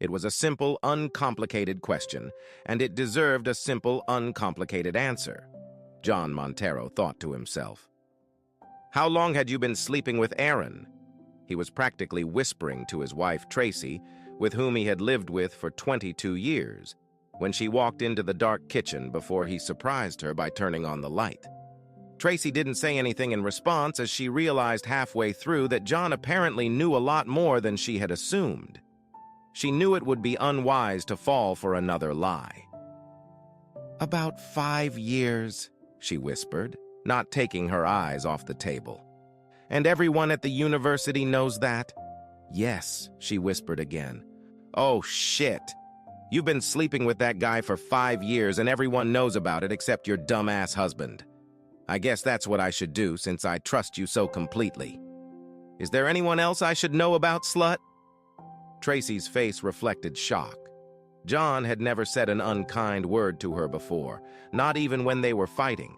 It was a simple, uncomplicated question, and it deserved a simple, uncomplicated answer. John Montero thought to himself. How long had you been sleeping with Aaron? He was practically whispering to his wife, Tracy, with whom he had lived with for 22 years, when she walked into the dark kitchen before he surprised her by turning on the light. Tracy didn't say anything in response as she realized halfway through that John apparently knew a lot more than she had assumed. She knew it would be unwise to fall for another lie. About 5 years, she whispered, not taking her eyes off the table. And everyone at the university knows that? Yes, she whispered again. Oh, shit. You've been sleeping with that guy for 5 years and everyone knows about it except your dumbass husband. I guess that's what I should do since I trust you so completely. Is there anyone else I should know about, slut? Tracy's face reflected shock. John had never said an unkind word to her before, not even when they were fighting.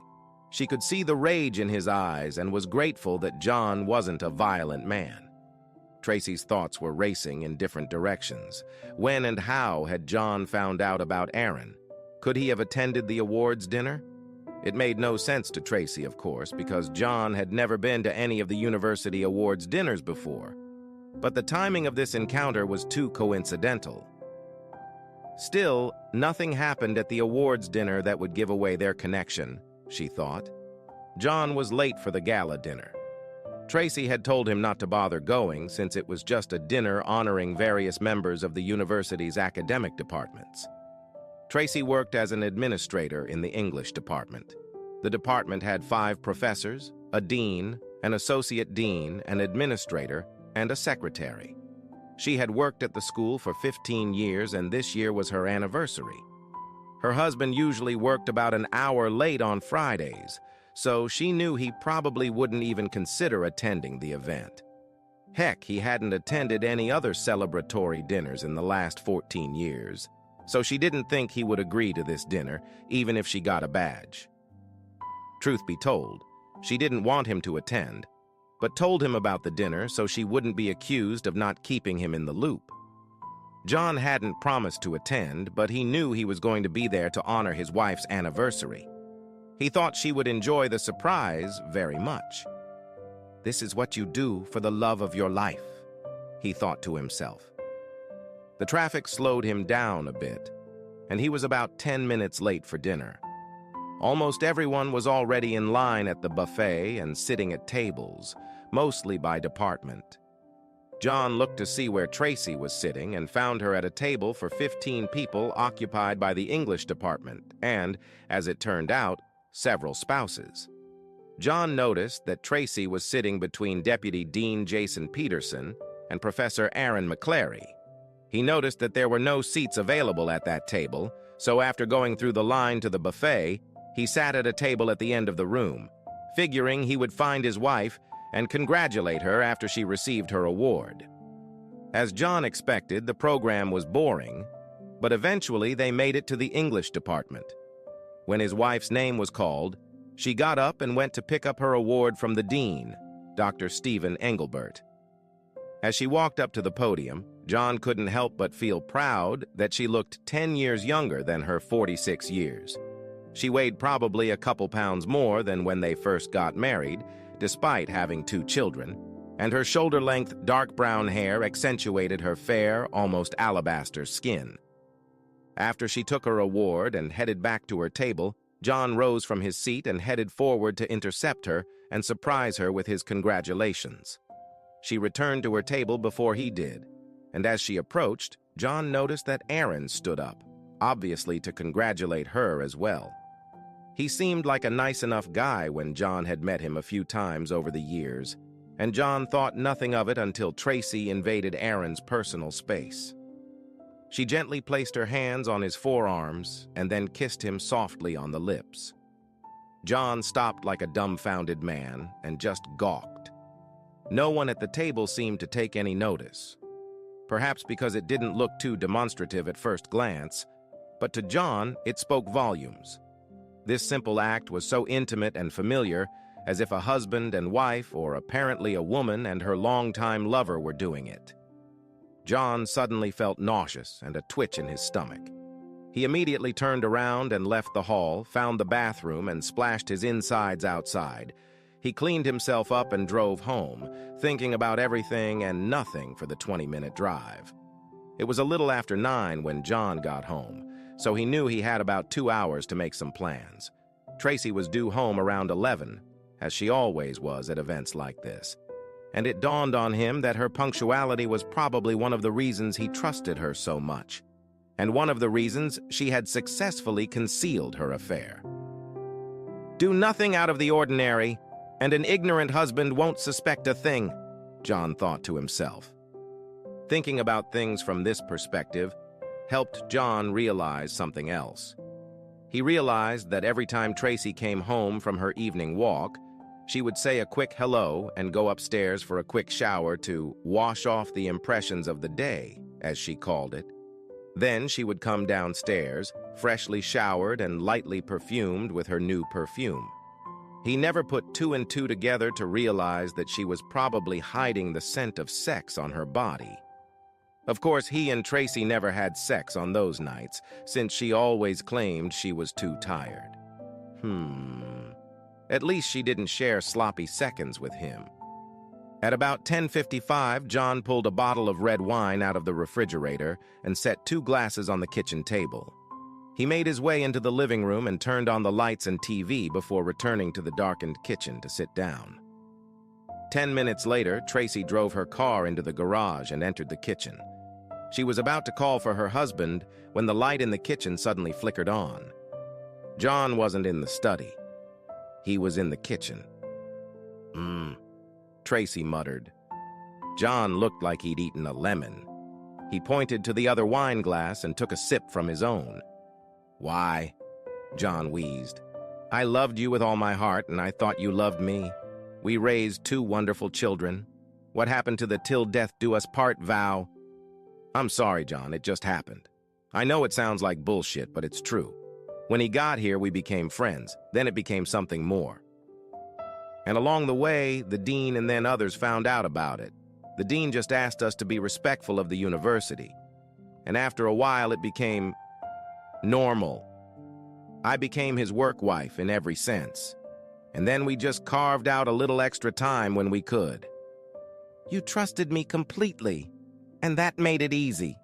She could see the rage in his eyes and was grateful that John wasn't a violent man. Tracy's thoughts were racing in different directions. When and how had John found out about Aaron? Could he have attended the awards dinner? It made no sense to Tracy, of course, because John had never been to any of the university awards dinners before. But the timing of this encounter was too coincidental. Still, nothing happened at the awards dinner that would give away their connection, she thought. John was late for the gala dinner. Tracy had told him not to bother going since it was just a dinner honoring various members of the university's academic departments. Tracy worked as an administrator in the English department. The department had 5 professors, a dean, an associate dean, an administrator, and a secretary. She had worked at the school for 15 years, and this year was her anniversary. Her husband usually worked about an hour late on Fridays, so she knew he probably wouldn't even consider attending the event. Heck, he hadn't attended any other celebratory dinners in the last 14 years, so she didn't think he would agree to this dinner, even if she got a badge. Truth be told, she didn't want him to attend, but told him about the dinner so she wouldn't be accused of not keeping him in the loop. John hadn't promised to attend, but he knew he was going to be there to honor his wife's anniversary. He thought she would enjoy the surprise very much. This is what you do for the love of your life, he thought to himself. The traffic slowed him down a bit, and he was about 10 minutes late for dinner. Almost everyone was already in line at the buffet and sitting at tables, mostly by department. John looked to see where Tracy was sitting and found her at a table for 15 people occupied by the English department and, as it turned out, several spouses. John noticed that Tracy was sitting between Deputy Dean Jason Peterson and Professor Aaron McClary. He noticed that there were no seats available at that table, so after going through the line to the buffet, he sat at a table at the end of the room, figuring he would find his wife and congratulate her after she received her award. As John expected, the program was boring, but eventually they made it to the English department. When his wife's name was called, she got up and went to pick up her award from the dean, Dr. Stephen Engelbert. As she walked up to the podium, John couldn't help but feel proud that she looked 10 years younger than her 46 years. She weighed probably a couple pounds more than when they first got married, despite having 2 children, and her shoulder-length dark brown hair accentuated her fair, almost alabaster skin. After she took her award and headed back to her table, John rose from his seat and headed forward to intercept her and surprise her with his congratulations. She returned to her table before he did, and as she approached, John noticed that Aaron stood up, obviously to congratulate her as well. He seemed like a nice enough guy when John had met him a few times over the years, and John thought nothing of it until Tracy invaded Aaron's personal space. She gently placed her hands on his forearms and then kissed him softly on the lips. John stopped like a dumbfounded man and just gawked. No one at the table seemed to take any notice, perhaps because it didn't look too demonstrative at first glance, but to John it spoke volumes. This simple act was so intimate and familiar, as if a husband and wife, or apparently a woman and her longtime lover, were doing it. John suddenly felt nauseous and a twitch in his stomach. He immediately turned around and left the hall, found the bathroom, and splashed his insides outside. He cleaned himself up and drove home, thinking about everything and nothing for the 20-minute drive. It was a little after 9 when John got home, so he knew he had about 2 hours to make some plans. Tracy was due home around 11, as she always was at events like this. And it dawned on him that her punctuality was probably one of the reasons he trusted her so much, and one of the reasons she had successfully concealed her affair. Do nothing out of the ordinary, and an ignorant husband won't suspect a thing, John thought to himself. Thinking about things from this perspective helped John realize something else. He realized that every time Tracy came home from her evening walk, she would say a quick hello and go upstairs for a quick shower to wash off the impressions of the day, as she called it. Then she would come downstairs, freshly showered and lightly perfumed with her new perfume. He never put 2 and 2 together to realize that she was probably hiding the scent of sex on her body. Of course, he and Tracy never had sex on those nights, since she always claimed she was too tired. At least she didn't share sloppy seconds with him. At about 10:55, John pulled a bottle of red wine out of the refrigerator and set 2 glasses on the kitchen table. He made his way into the living room and turned on the lights and TV before returning to the darkened kitchen to sit down. 10 minutes later, Tracy drove her car into the garage and entered the kitchen. She was about to call for her husband when the light in the kitchen suddenly flickered on. John wasn't in the study. He was in the kitchen. Tracy muttered. John looked like he'd eaten a lemon. He pointed to the other wine glass and took a sip from his own. Why? John wheezed. I loved you with all my heart, and I thought you loved me. We raised 2 wonderful children. What happened to the till death do us part vow? I'm sorry, John, it just happened. I know it sounds like bullshit, but it's true. When he got here, we became friends. Then it became something more. And along the way, the dean and then others found out about it. The dean just asked us to be respectful of the university. And after a while, it became normal. I became his work wife in every sense. And then we just carved out a little extra time when we could. You trusted me completely, and that made it easy.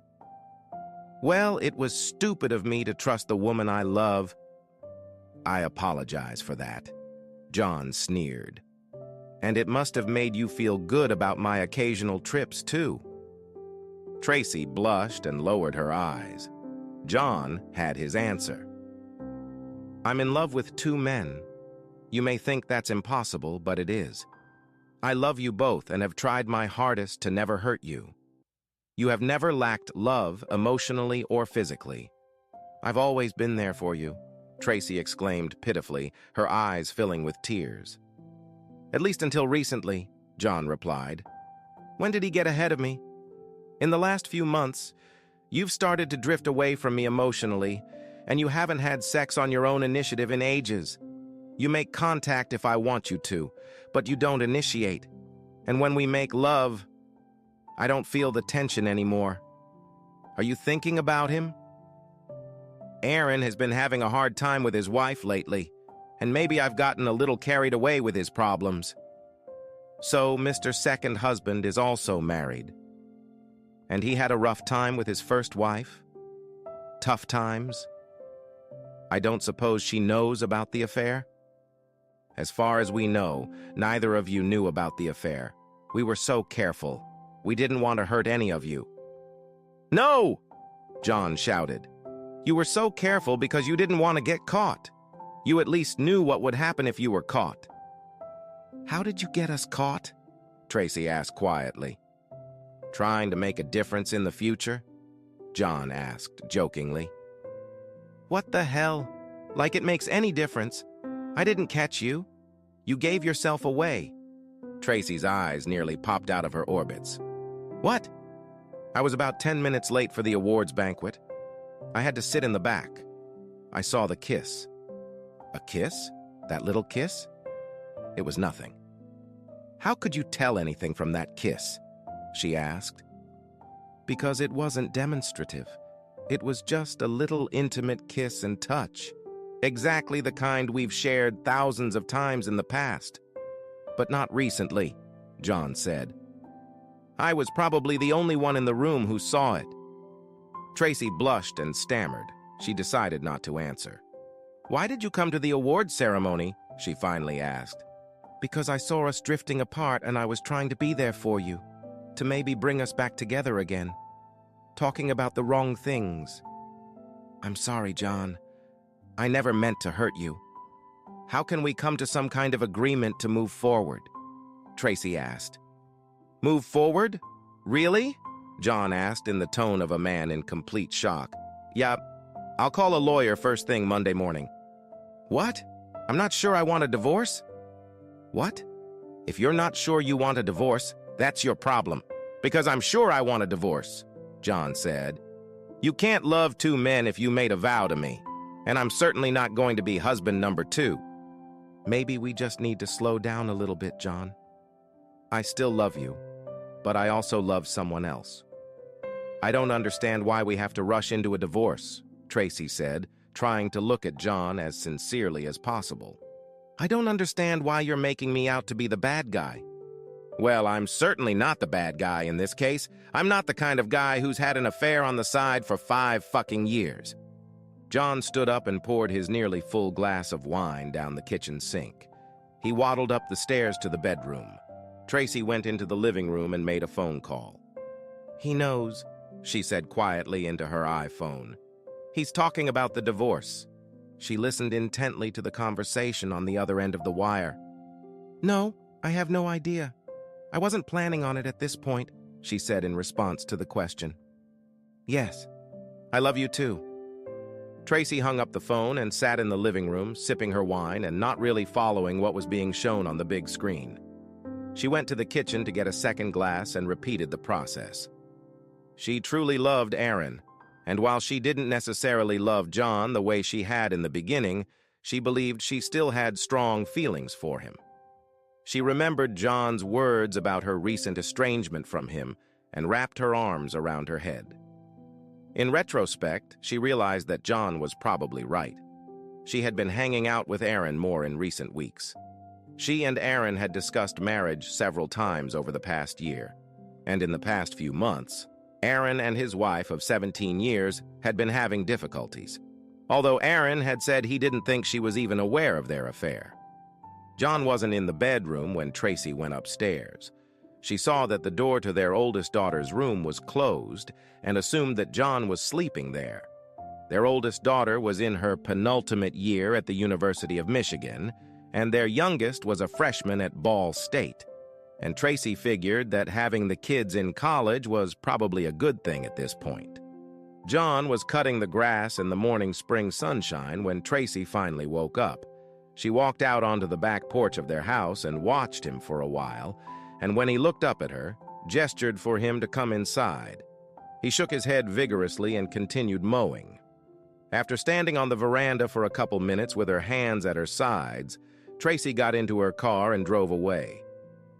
Well, it was stupid of me to trust the woman I love. I apologize for that. John sneered. And it must have made you feel good about my occasional trips, too. Tracy blushed and lowered her eyes. John had his answer. I'm in love with 2 men. You may think that's impossible, but it is. I love you both and have tried my hardest to never hurt you. You have never lacked love, emotionally or physically. I've always been there for you, Tracy exclaimed pitifully, her eyes filling with tears. At least until recently, John replied. When did he get ahead of me? In the last few months, you've started to drift away from me emotionally, and you haven't had sex on your own initiative in ages. You make contact if I want you to, but you don't initiate. And when we make love, I don't feel the tension anymore. Are you thinking about him? Aaron has been having a hard time with his wife lately, and maybe I've gotten a little carried away with his problems. So Mr. Second Husband is also married. And he had a rough time with his first wife? Tough times? I don't suppose she knows about the affair? As far as we know, neither of you knew about the affair. We were so careful. We didn't want to hurt any of you. No! John shouted. You were so careful because you didn't want to get caught. You at least knew what would happen if you were caught. How did you get us caught? Tracy asked quietly. Trying to make a difference in the future? John asked jokingly. What the hell? Like it makes any difference. I didn't catch you. You gave yourself away. Tracy's eyes nearly popped out of her orbits. What? I was about 10 minutes late for the awards banquet. I had to sit in the back. I saw the kiss. A kiss? That little kiss? It was nothing. How could you tell anything from that kiss? She asked. because it wasn't demonstrative. It was just a little intimate kiss and touch, exactly the kind we've shared thousands of times in the past. But not recently, John said. I was probably the only one in the room who saw it. Tracy blushed and stammered. She decided not to answer. Why did you come to the award ceremony? She finally asked. Because I saw us drifting apart and I was trying to be there for you, to maybe bring us back together again. Talking about the wrong things. I'm sorry, John. I never meant to hurt you. How can we come to some kind of agreement to move forward? Tracy asked. Move forward? Really? John asked in the tone of a man in complete shock. Yeah, I'll call a lawyer first thing Monday morning. What? I'm not sure I want a divorce? What? If you're not sure you want a divorce, that's your problem. Because I'm sure I want a divorce, John said. You can't love two men if you made a vow to me, and I'm certainly not going to be husband number 2. Maybe we just need to slow down a little bit, John. I still love you, but I also love someone else. I don't understand why we have to rush into a divorce, Tracy said, trying to look at John as sincerely as possible. I don't understand why you're making me out to be the bad guy. Well, I'm certainly not the bad guy in this case. I'm not the kind of guy who's had an affair on the side for 5 fucking years. John stood up and poured his nearly full glass of wine down the kitchen sink. He waddled up the stairs to the bedroom. Tracy went into the living room and made a phone call. He knows, she said quietly into her iPhone. He's talking about the divorce. She listened intently to the conversation on the other end of the wire. No, I have no idea. I wasn't planning on it at this point, she said in response to the question. Yes, I love you too. Tracy hung up the phone and sat in the living room, sipping her wine and not really following what was being shown on the big screen. She went to the kitchen to get a second glass and repeated the process. She truly loved Aaron, and while she didn't necessarily love John the way she had in the beginning, she believed she still had strong feelings for him. She remembered John's words about her recent estrangement from him and wrapped her arms around her head. In retrospect, she realized that John was probably right. She had been hanging out with Aaron more in recent weeks. She and Aaron had discussed marriage several times over the past year, and in the past few months, Aaron and his wife of 17 years had been having difficulties, although Aaron had said he didn't think she was even aware of their affair. John wasn't in the bedroom when Tracy went upstairs. She saw that the door to their oldest daughter's room was closed and assumed that John was sleeping there. Their oldest daughter was in her penultimate year at the University of Michigan, and their youngest was a freshman at Ball State. And Tracy figured that having the kids in college was probably a good thing at this point. John was cutting the grass in the morning spring sunshine when Tracy finally woke up. She walked out onto the back porch of their house and watched him for a while, and when he looked up at her, gestured for him to come inside. He shook his head vigorously and continued mowing. After standing on the veranda for a couple minutes with her hands at her sides, Tracy got into her car and drove away.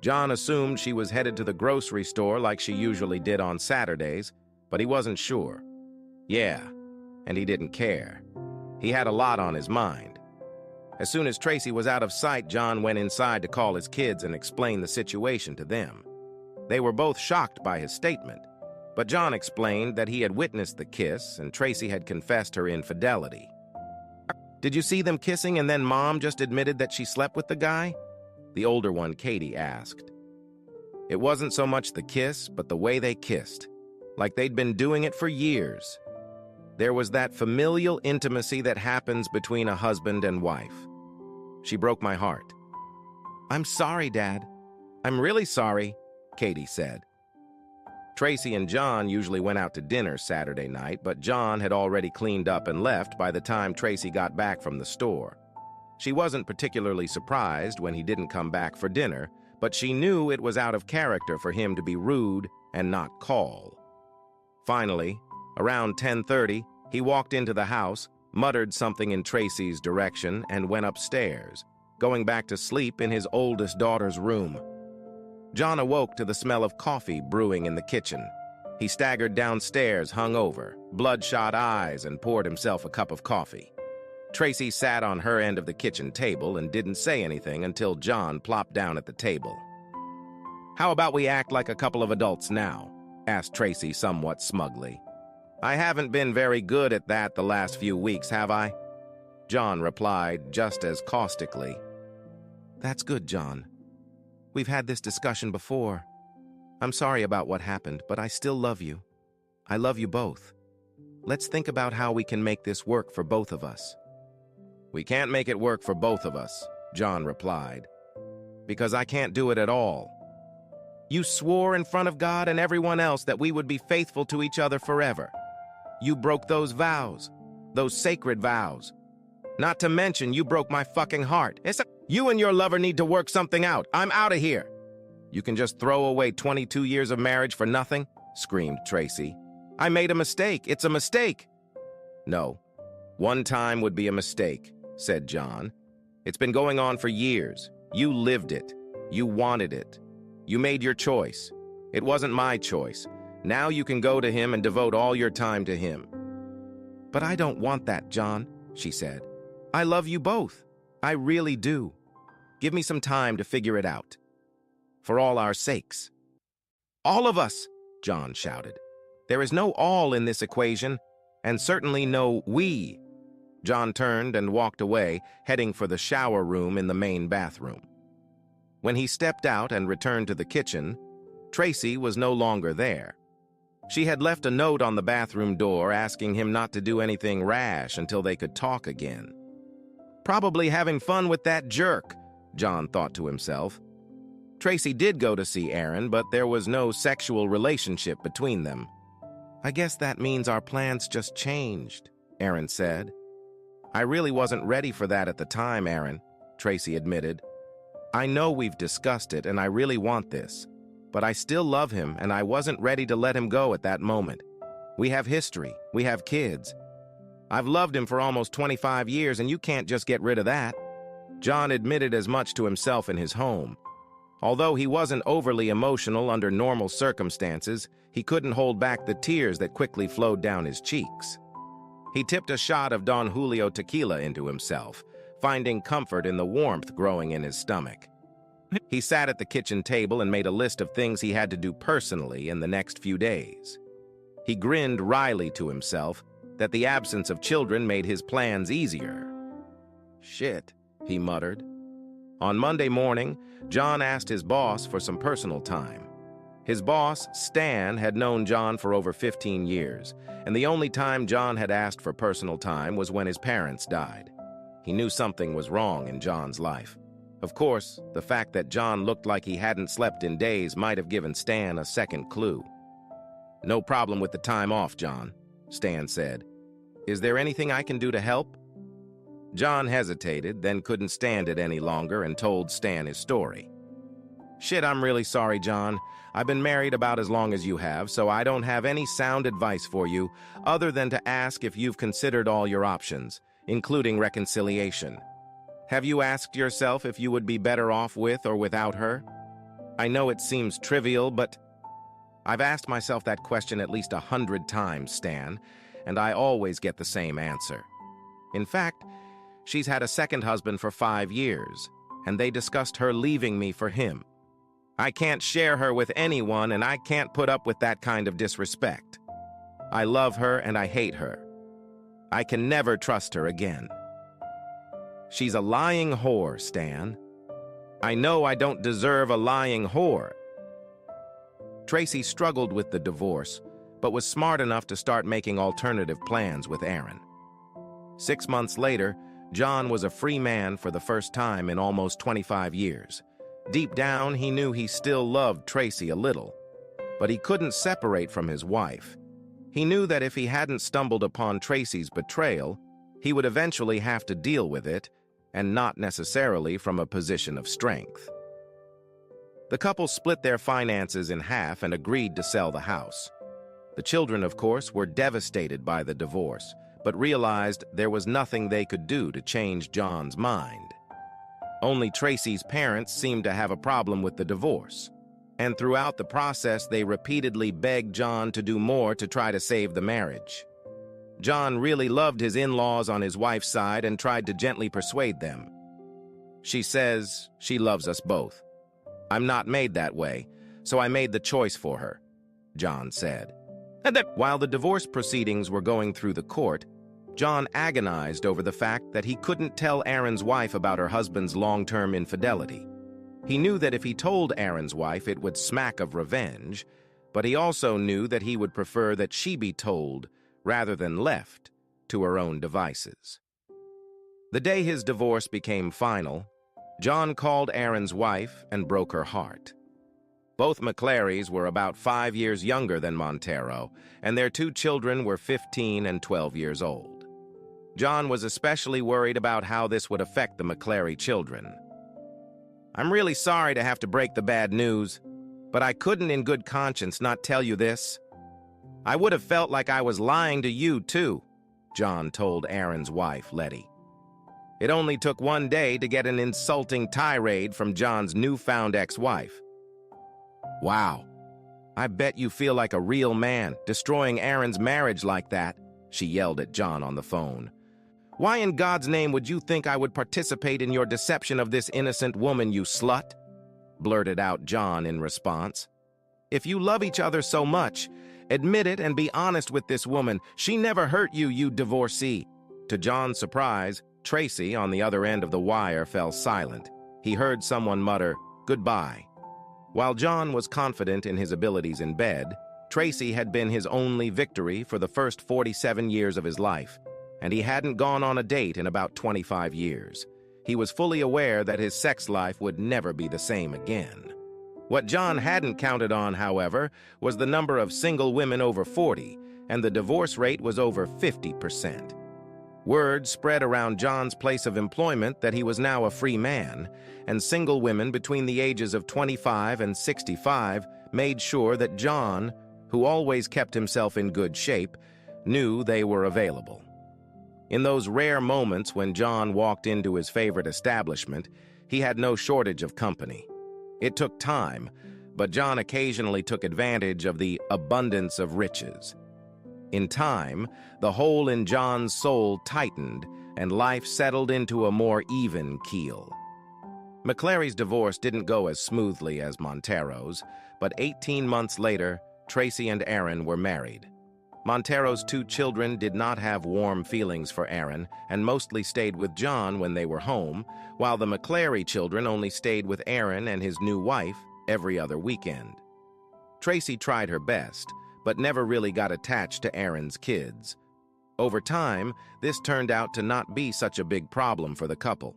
John assumed she was headed to the grocery store like she usually did on Saturdays, but he wasn't sure. Yeah, and he didn't care. He had a lot on his mind. As soon as Tracy was out of sight, John went inside to call his kids and explain the situation to them. They were both shocked by his statement, but John explained that he had witnessed the kiss and Tracy had confessed her infidelity. Did you see them kissing and then Mom just admitted that she slept with the guy? The older one, Katie, asked. It wasn't so much the kiss, but the way they kissed, like they'd been doing it for years. There was that familial intimacy that happens between a husband and wife. She broke my heart. I'm sorry, Dad. I'm really sorry, Katie said. Tracy and John usually went out to dinner Saturday night, but John had already cleaned up and left by the time Tracy got back from the store. She wasn't particularly surprised when he didn't come back for dinner, but she knew it was out of character for him to be rude and not call. Finally, around 10:30, he walked into the house, muttered something in Tracy's direction, and went upstairs, going back to sleep in his oldest daughter's room. John awoke to the smell of coffee brewing in the kitchen. He staggered downstairs, hungover, bloodshot eyes, and poured himself a cup of coffee. Tracy sat on her end of the kitchen table and didn't say anything until John plopped down at the table. "How about we act like a couple of adults now?" asked Tracy somewhat smugly. "I haven't been very good at that the last few weeks, have I?" John replied just as caustically. "That's good, John. We've had this discussion before. I'm sorry about what happened, but I still love you. I love you both. Let's think about how we can make this work for both of us." "We can't make it work for both of us," John replied, "because I can't do it at all. You swore in front of God and everyone else that we would be faithful to each other forever. You broke those vows, those sacred vows. Not to mention you broke my fucking heart. You and your lover need to work something out. I'm out of here." "You can just throw away 22 years of marriage for nothing?" screamed Tracy. "I made a mistake. It's a mistake." "No, one time would be a mistake," said John. "It's been going on for years. You lived it. You wanted it. You made your choice. It wasn't my choice. Now you can go to him and devote all your time to him." "But I don't want that, John," she said. "I love you both. I really do. Give me some time to figure it out. For all our sakes." "All of us!" John shouted. "There is no all in this equation, and certainly no we." John turned and walked away, heading for the shower room in the main bathroom. When he stepped out and returned to the kitchen, Tracy was no longer there. She had left a note on the bathroom door asking him not to do anything rash until they could talk again. Probably having fun with that jerk, John thought to himself. Tracy did go to see Aaron, but there was no sexual relationship between them. "I guess that means our plans just changed," Aaron said. "I really wasn't ready for that at the time, Aaron," Tracy admitted. "I know we've discussed it and I really want this, but I still love him and I wasn't ready to let him go at that moment. We have history, we have kids. I've loved him for almost 25 years and you can't just get rid of that." John admitted as much to himself in his home. Although he wasn't overly emotional under normal circumstances, he couldn't hold back the tears that quickly flowed down his cheeks. He tipped a shot of Don Julio tequila into himself, finding comfort in the warmth growing in his stomach. He sat at the kitchen table and made a list of things he had to do personally in the next few days. He grinned wryly to himself that the absence of children made his plans easier. "Shit," he muttered. On Monday morning, John asked his boss for some personal time. His boss, Stan, had known John for over 15 years, and the only time John had asked for personal time was when his parents died. He knew something was wrong in John's life. Of course, the fact that John looked like he hadn't slept in days might have given Stan a second clue. "No problem with the time off, John," Stan said. "Is there anything I can do to help?" John hesitated, then couldn't stand it any longer and told Stan his story. "Shit, I'm really sorry, John. I've been married about as long as you have, so I don't have any sound advice for you other than to ask if you've considered all your options, including reconciliation. Have you asked yourself if you would be better off with or without her? I know it seems trivial, but I've asked myself that question at least 100 times, Stan, and I always get the same answer. In fact, she's had a second husband for 5 years, and they discussed her leaving me for him. I can't share her with anyone, and I can't put up with that kind of disrespect. I love her and I hate her. I can never trust her again. She's a lying whore, Stan. I know I don't deserve a lying whore." Tracy struggled with the divorce, but was smart enough to start making alternative plans with Aaron. 6 months later, John was a free man for the first time in almost 25 years. Deep down, he knew he still loved Tracy a little, but he couldn't separate from his wife. He knew that if he hadn't stumbled upon Tracy's betrayal, he would eventually have to deal with it, and not necessarily from a position of strength. The couple split their finances in half and agreed to sell the house. The children, of course, were devastated by the divorce, but realized there was nothing they could do to change John's mind. Only Tracy's parents seemed to have a problem with the divorce. and throughout the process they repeatedly begged John to do more to try to save the marriage. John really loved his in-laws on his wife's side and tried to gently persuade them. She says she loves us both. I'm not made that way, so I made the choice for her, John said. While the divorce proceedings were going through the court, John agonized over the fact that he couldn't tell Aaron's wife about her husband's long-term infidelity. He knew that if he told Aaron's wife, it would smack of revenge, but he also knew that he would prefer that she be told rather than left to her own devices. The day his divorce became final, John called Aaron's wife and broke her heart. Both McClarys were about 5 years younger than Montero, and their 2 children were 15 and 12 years old. John was especially worried about how this would affect the McClary children. I'm really sorry to have to break the bad news, but I couldn't in good conscience not tell you this. I would have felt like I was lying to you, too, John told Aaron's wife, Letty. It only took 1 day to get an insulting tirade from John's newfound ex-wife. Wow, I bet you feel like a real man, destroying Aaron's marriage like that, she yelled at John on the phone. Why in God's name would you think I would participate in your deception of this innocent woman, you slut? Blurted out John in response. If you love each other so much, admit it and be honest with this woman. She never hurt you, you divorcee. To John's surprise, Tracy, on the other end of the wire, fell silent. He heard someone mutter, "Goodbye." While John was confident in his abilities in bed, Tracy had been his only victory for the first 47 years of his life, and he hadn't gone on a date in about 25 years. He was fully aware that his sex life would never be the same again. What John hadn't counted on, however, was the number of single women over 40, and the divorce rate was over 50%. Word spread around John's place of employment that he was now a free man, and single women between the ages of 25 and 65 made sure that John, who always kept himself in good shape, knew they were available. In those rare moments when John walked into his favorite establishment, he had no shortage of company. It took time, but John occasionally took advantage of the abundance of riches. In time, the hole in John's soul tightened, and life settled into a more even keel. McClary's divorce didn't go as smoothly as Montero's, but 18 months later, Tracy and Aaron were married. Montero's 2 children did not have warm feelings for Aaron and mostly stayed with John when they were home, while the McClary children only stayed with Aaron and his new wife every other weekend. Tracy tried her best, but never really got attached to Aaron's kids. Over time, this turned out to not be such a big problem for the couple.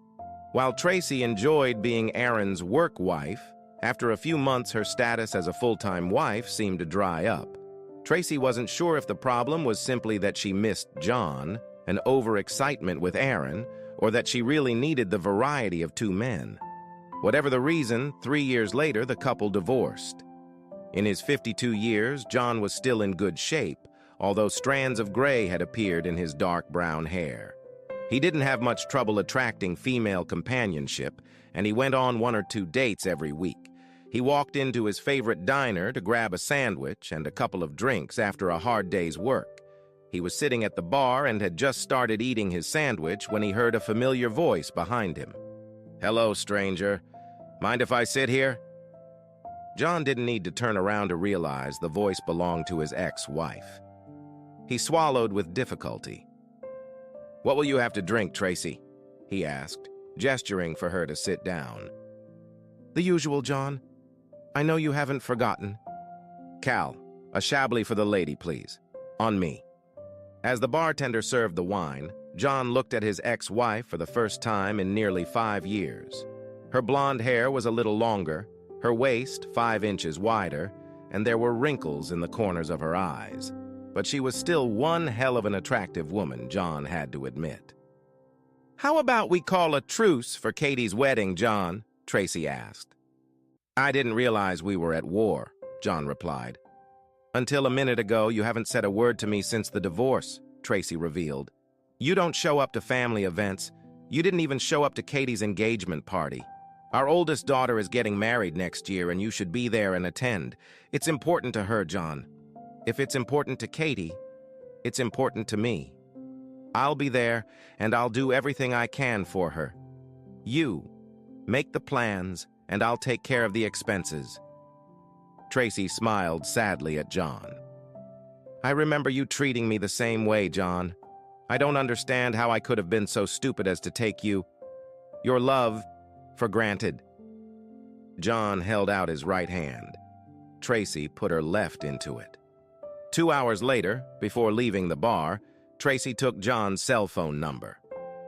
While Tracy enjoyed being Aaron's work wife, after a few months her status as a full-time wife seemed to dry up. Tracy wasn't sure if the problem was simply that she missed John, an overexcitement with Aaron, or that she really needed the variety of 2 men. Whatever the reason, 3 years later the couple divorced. In his 52 years, John was still in good shape, although strands of gray had appeared in his dark brown hair. He didn't have much trouble attracting female companionship, and he went on 1 or 2 dates every week. He walked into his favorite diner to grab a sandwich and a couple of drinks after a hard day's work. He was sitting at the bar and had just started eating his sandwich when he heard a familiar voice behind him. "Hello, stranger. Mind if I sit here?" John didn't need to turn around to realize the voice belonged to his ex-wife. He swallowed with difficulty. "What will you have to drink, Tracy?" he asked, gesturing for her to sit down. "The usual, John. I know you haven't forgotten." "Cal, a Chablis for the lady, please. On me." As the bartender served the wine, John looked at his ex-wife for the first time in nearly 5 years. Her blonde hair was a little longer, her waist 5 inches wider, and there were wrinkles in the corners of her eyes. But she was still one hell of an attractive woman, John had to admit. "How about we call a truce for Katie's wedding, John?" Tracy asked. "I didn't realize we were at war," John replied. "Until a minute ago, you haven't said a word to me since the divorce," Tracy revealed. "You don't show up to family events. You didn't even show up to Katie's engagement party. Our oldest daughter is getting married next year, and you should be there and attend. It's important to her, John. If it's important to Katie, it's important to me. I'll be there, and I'll do everything I can for her. You, make the plans, and I'll take care of the expenses." Tracy smiled sadly at John. "I remember you treating me the same way, John. I don't understand how I could have been so stupid as to take your love, for granted." John held out his right hand. Tracy put her left into it. 2 hours later, before leaving the bar, Tracy took John's cell phone number.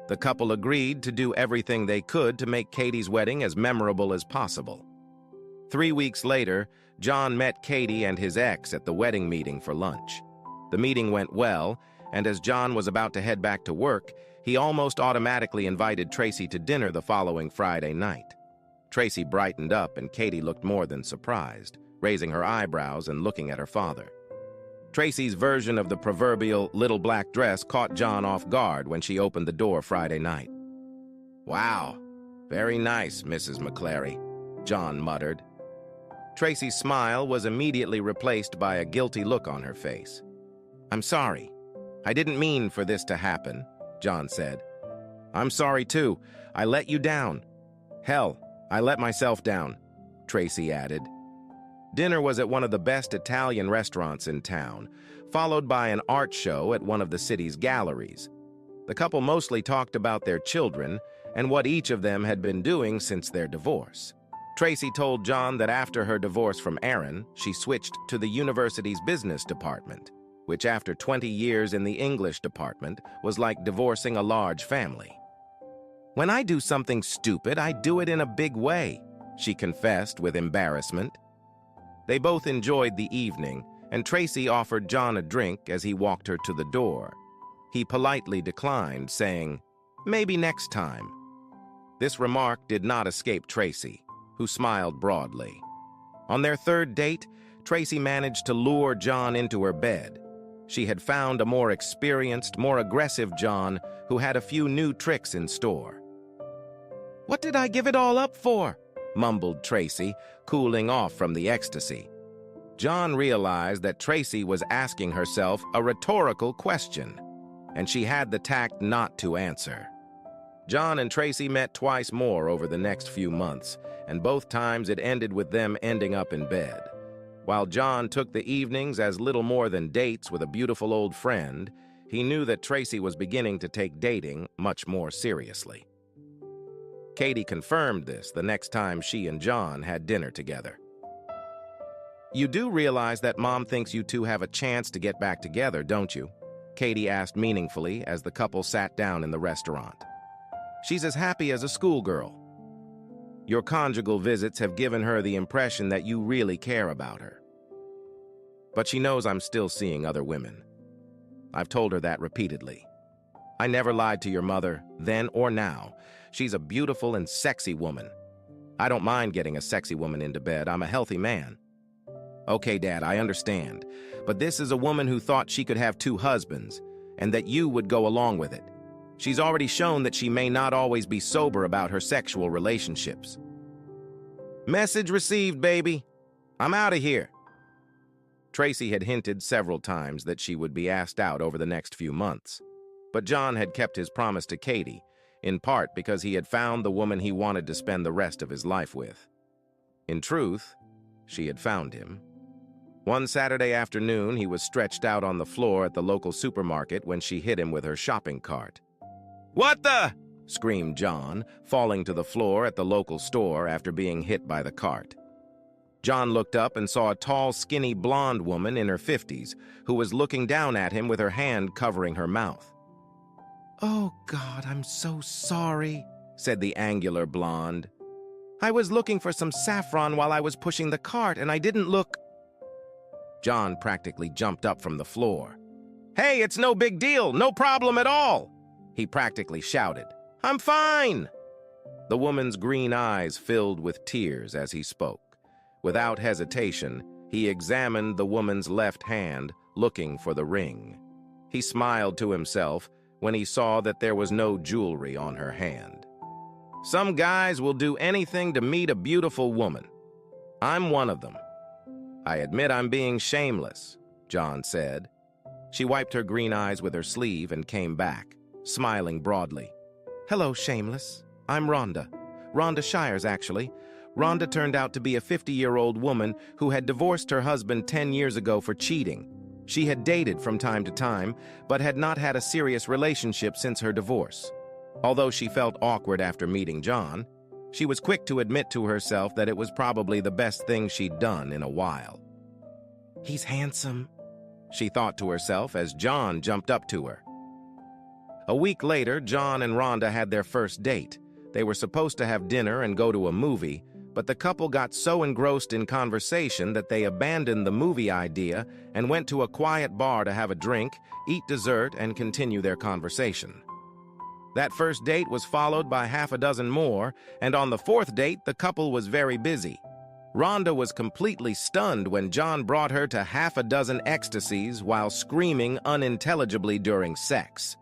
The couple agreed to do everything they could to make Katie's wedding as memorable as possible. 3 weeks later, John met Katie and his ex at the wedding meeting for lunch. The meeting went well, and as John was about to head back to work, he almost automatically invited Tracy to dinner the following Friday night. Tracy brightened up, and Katie looked more than surprised, raising her eyebrows and looking at her father. Tracy's version of the proverbial little black dress caught John off guard when she opened the door Friday night. "Wow, very nice, Mrs. McClary," John muttered. Tracy's smile was immediately replaced by a guilty look on her face. "I'm sorry. I didn't mean for this to happen," John said. "I'm sorry, too. I let you down. Hell, I let myself down," Tracy added. Dinner was at one of the best Italian restaurants in town, followed by an art show at one of the city's galleries. The couple mostly talked about their children and what each of them had been doing since their divorce. Tracy told John that after her divorce from Aaron, she switched to the university's business department, which after 20 years in the English department was like divorcing a large family. "When I do something stupid, I do it in a big way," she confessed with embarrassment. They both enjoyed the evening, and Tracy offered John a drink as he walked her to the door. He politely declined, saying, "Maybe next time." This remark did not escape Tracy, who smiled broadly. On their third date, Tracy managed to lure John into her bed. She had found a more experienced, more aggressive John who had a few new tricks in store. "What did I give it all up for?" mumbled Tracy, cooling off from the ecstasy. John realized that Tracy was asking herself a rhetorical question, and she had the tact not to answer. John and Tracy met twice more over the next few months, and both times it ended with them ending up in bed. While John took the evenings as little more than dates with a beautiful old friend, he knew that Tracy was beginning to take dating much more seriously. Katie confirmed this the next time she and John had dinner together. "You do realize that Mom thinks you two have a chance to get back together, don't you?" Katie asked meaningfully as the couple sat down in the restaurant. "She's as happy as a schoolgirl. Your conjugal visits have given her the impression that you really care about her. But she knows I'm still seeing other women. I've told her that repeatedly. I never lied to your mother, then or now. She's a beautiful and sexy woman. I don't mind getting a sexy woman into bed. I'm a healthy man." "Okay, Dad, I understand. But this is a woman who thought she could have 2 husbands, and that you would go along with it. She's already shown that she may not always be sober about her sexual relationships." "Message received, baby. I'm out of here." Tracy had hinted several times that she would be asked out over the next few months. But John had kept his promise to Katie, in part because he had found the woman he wanted to spend the rest of his life with. In truth, she had found him. One Saturday afternoon, he was stretched out on the floor at the local supermarket when she hit him with her shopping cart. "What the?" screamed John, falling to the floor at the local store after being hit by the cart. John looked up and saw a tall, skinny blonde woman in her 50s who was looking down at him with her hand covering her mouth. "Oh, God, I'm so sorry," said the angular blonde. "I was looking for some saffron while I was pushing the cart, and I didn't look." John practically jumped up from the floor. "Hey, it's no big deal, no problem at all," he practically shouted. "I'm fine." The woman's green eyes filled with tears as he spoke. Without hesitation, he examined the woman's left hand, looking for the ring. He smiled to himself when he saw that there was no jewelry on her hand. Some guys will do anything to meet a beautiful woman. I'm one of them. I admit I'm being shameless, John said. She wiped her green eyes with her sleeve and came back, smiling broadly. Hello, shameless. I'm Rhonda. Rhonda Shires, actually. Rhonda turned out to be a 50-year-old woman who had divorced her husband 10 years ago for cheating. She had dated from time to time, but had not had a serious relationship since her divorce. Although she felt awkward after meeting John, she was quick to admit to herself that it was probably the best thing she'd done in a while. He's handsome, she thought to herself as John jumped up to her. A week later, John and Rhonda had their first date. They were supposed to have dinner and go to a movie, but the couple got so engrossed in conversation that they abandoned the movie idea and went to a quiet bar to have a drink, eat dessert, and continue their conversation. That first date was followed by half a dozen more, and on the fourth date, the couple was very busy. Rhonda was completely stunned when John brought her to half a dozen ecstasies while screaming unintelligibly during sex.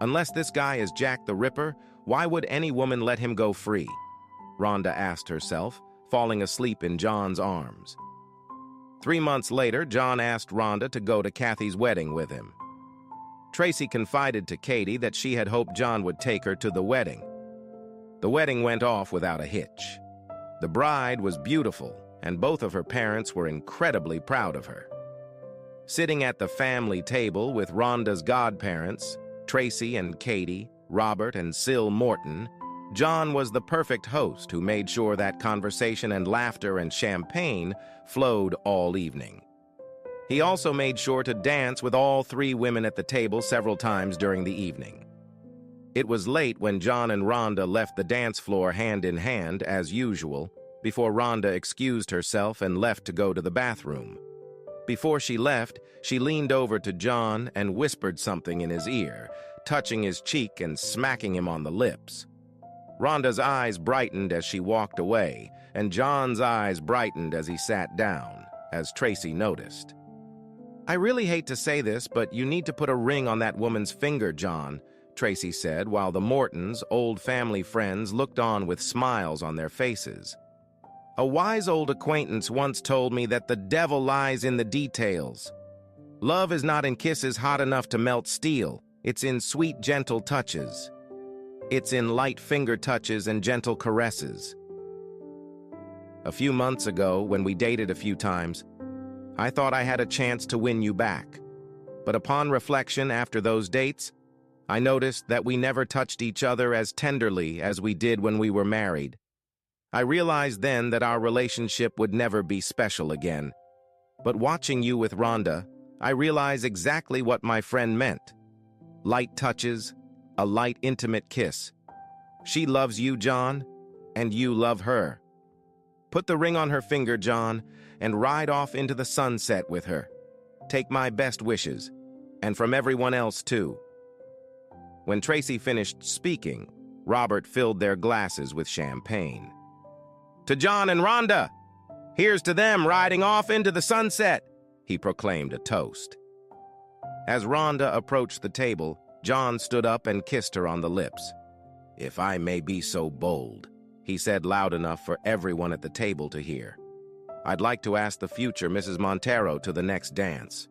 Unless this guy is Jack the Ripper, why would any woman let him go free? Rhonda asked herself, falling asleep in John's arms. 3 months later, John asked Rhonda to go to Kathy's wedding with him. Tracy confided to Katie that she had hoped John would take her to the wedding. The wedding went off without a hitch. The bride was beautiful, and both of her parents were incredibly proud of her. Sitting at the family table with Rhonda's godparents, Tracy and Katie, Robert and Syl Morton, John was the perfect host who made sure that conversation and laughter and champagne flowed all evening. He also made sure to dance with all 3 women at the table several times during the evening. It was late when John and Rhonda left the dance floor hand in hand, as usual, before Rhonda excused herself and left to go to the bathroom. Before she left, she leaned over to John and whispered something in his ear, touching his cheek and smacking him on the lips. Rhonda's eyes brightened as she walked away, and John's eyes brightened as he sat down, as Tracy noticed. I really hate to say this, but you need to put a ring on that woman's finger, John, Tracy said, while the Mortons, old family friends, looked on with smiles on their faces. A wise old acquaintance once told me that the devil lies in the details. Love is not in kisses hot enough to melt steel. It's in sweet, gentle touches. It's in light finger touches and gentle caresses. A few months ago, when we dated a few times, I thought I had a chance to win you back. But upon reflection after those dates, I noticed that we never touched each other as tenderly as we did when we were married. I realized then that our relationship would never be special again. But watching you with Rhonda, I realized exactly what my friend meant. Light touches, a light, intimate kiss. She loves you, John, and you love her. Put the ring on her finger, John, and ride off into the sunset with her. Take my best wishes, and from everyone else, too. When Tracy finished speaking, Robert filled their glasses with champagne. To John and Rhonda, here's to them riding off into the sunset, he proclaimed a toast. As Rhonda approached the table, John stood up and kissed her on the lips. If I may be so bold, he said loud enough for everyone at the table to hear. I'd like to ask the future Mrs. Montero to the next dance.